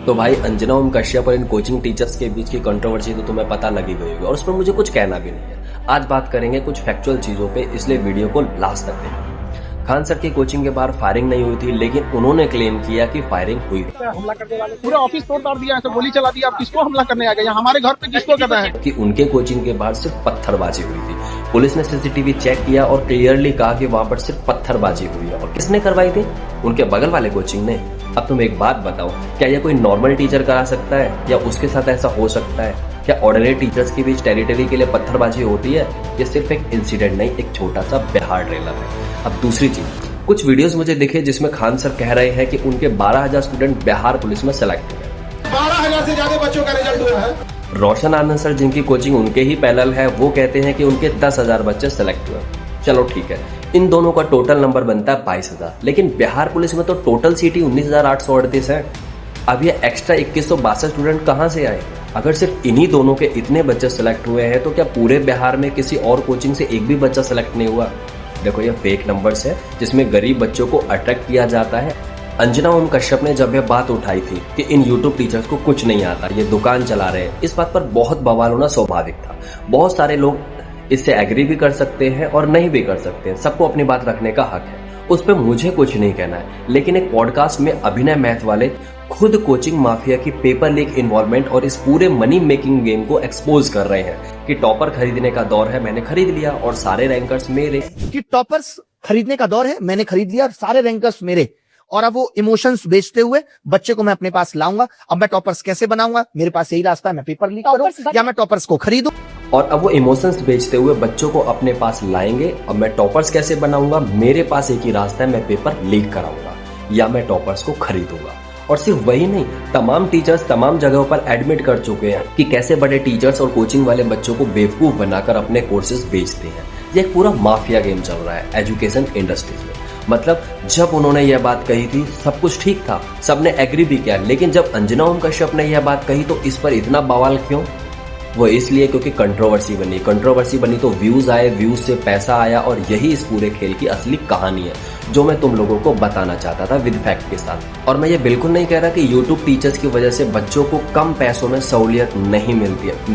तो भाई अंजना ओम कश्यप और इन कोचिंग टीचर्स के बीच की कंट्रोवर्सी तो तुम्हें पता लगी गई होगी और उस पर मुझे कुछ कहना भी नहीं है। आज बात करेंगे कुछ फैक्चुअल चीजों पे, इसलिए वीडियो को लास्ट तक देखना। खान सर की कोचिंग के बाहर फायरिंग नहीं हुई थी, लेकिन उन्होंने क्लेम किया कि फायरिंग हुई। हमला करने वाले पूरा ऑफिस तोड़ दिया, ऐसे गोली चला दिया। आप किसको हमला करने आ गए? हमारे घर पे किसको करना है? कि उनके कोचिंग के बाहर सिर्फ पत्थरबाजी हुई थी। पुलिस ने सीसीटीवी चेक किया और क्लियरली कहा कि वहां पर सिर्फ पत्थरबाजी हुई है। और किसने करवाई थी? उनके बगल वाले कोचिंग ने। अब तुम एक बात बताओ, क्या ये कोई नॉर्मल टीचर करा सकता है या उसके साथ ऐसा हो सकता है? क्या ऑर्डिनरी टीचर्स के बीच टेरिटरी के लिए पत्थरबाजी होती है? ये सिर्फ एक इंसिडेंट नहीं, एक छोटा सा बिहार ट्रेलर है। अब दूसरी चीज, कुछ वीडियोस मुझे दिखे जिसमें खान सर कह रहे हैं कि उनके 12,000 स्टूडेंट बिहार पुलिस में सेलेक्ट हुए। 12,000 से ज्यादा बच्चों का रिजल्ट हुआ है। रोशन आनंद सर, जिनकी कोचिंग उनके ही पैरेलल है, वो कहते हैं कि उनके 10,000 बच्चे सेलेक्ट हुए। चलो ठीक है, इन दोनों का टोटल नंबर बनता है 22,000, लेकिन बिहार पुलिस में तो टोटल सीट ही 19,838 है। अब ये एक्स्ट्रा 2162 स्टूडेंट कहाँ से आए? अगर सिर्फ इन्हीं दोनों के इतने बच्चे सेलेक्ट हुए हैं तो क्या पूरे बिहार में किसी और कोचिंग से एक भी बच्चा सेलेक्ट नहीं हुआ? देखो, ये फेक नंबर्स है जिसमें गरीब बच्चों को अट्रैक्ट किया जाता है। अंजना ओम कश्यप ने जब यह बात उठाई थी कि इन यूट्यूब टीचर्स को कुछ नहीं आता, ये दुकान चला रहे हैं, इस बात पर बहुत बवाल होना स्वाभाविक था। बहुत सारे लोग इससे एग्री भी कर सकते हैं और नहीं भी कर सकते हैं, सबको अपनी बात रखने का हक है, उस पर मुझे कुछ नहीं कहना है। लेकिन एक पॉडकास्ट में अभिनय मैथ वाले खुद कोचिंग माफिया की पेपर लीक इन्वॉल्वमेंट और इस पूरे मनी मेकिंग गेम को एक्सपोज कर रहे हैं कि टॉपर खरीदने का दौर है, मैंने खरीद लिया और सारे रैंकर्स मेरे। कि टॉपर्स खरीदने का दौर है, मैंने खरीद लिया और सारे रैंकर्स मेरे। और अब वो इमोशंस बेचते हुए बच्चे को मैं अपने पास लाऊंगा। अब मैं टॉपर्स कैसे बनाऊंगा? मेरे पास यही रास्ता है, मैं पेपर लीक करूं या मैं टॉपर्स को खरीदूं। और अब वो इमोशंस बेचते हुए बच्चों को अपने पास लाएंगे। अब मैं टॉपर्स कैसे बनाऊंगा? मेरे पास एक ही रास्ता है, मैं पेपर लीक कराऊंगा या मैं टॉपर्स को खरीदूंगा। और सिर्फ वही नहीं, तमाम टीचर्स तमाम जगहों पर एडमिट कर चुके हैं कि कैसे बड़े टीचर्स और कोचिंग वाले बच्चों को बेवकूफ बनाकर अपने कोर्सेज बेचते हैं। ये एक पूरा माफिया गेम चल रहा है एजुकेशन इंडस्ट्रीज में। मतलब जब उन्होंने यह बात कही थी सब कुछ ठीक था, सबने एग्री भी किया, लेकिन जब अंजना ओम कश्यप ने यह बात कही तो इस पर इतना बवाल क्यों? वो इसलिए क्योंकि कंट्रोवर्सी बनी तो व्यूज आए, व्यूज से पैसा आया और यही इस पूरे खेल की असली कहानी है जो मैं तुम लोगों को बताना चाहता था विद फैक्ट के साथ। और मैं ये बिल्कुल नहीं कह रहा कि यूट्यूब टीचर्स की वजह से बच्चों को कम पैसों में सहूलियत नहीं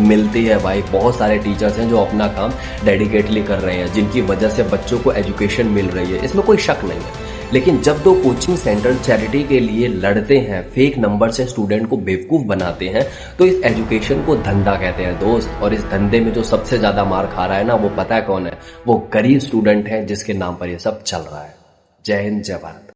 मिलती है भाई। बहुत सारे टीचर्स हैं जो अपना काम डेडिकेटली कर रहे हैं, जिनकी वजह से बच्चों को एजुकेशन मिल रही है, इसमें कोई शक नहीं है। लेकिन जब दो कोचिंग सेंटर चैरिटी के लिए लड़ते हैं, फेक नंबर से स्टूडेंट को बेवकूफ बनाते हैं, तो इस एजुकेशन को धंधा कहते हैं दोस्त। और इस धंधे में जो सबसे ज्यादा मार खा रहा है ना, वो पता है कौन है? वो गरीब स्टूडेंट है जिसके नाम पर ये सब चल रहा है। जय हिंद, जय भारत।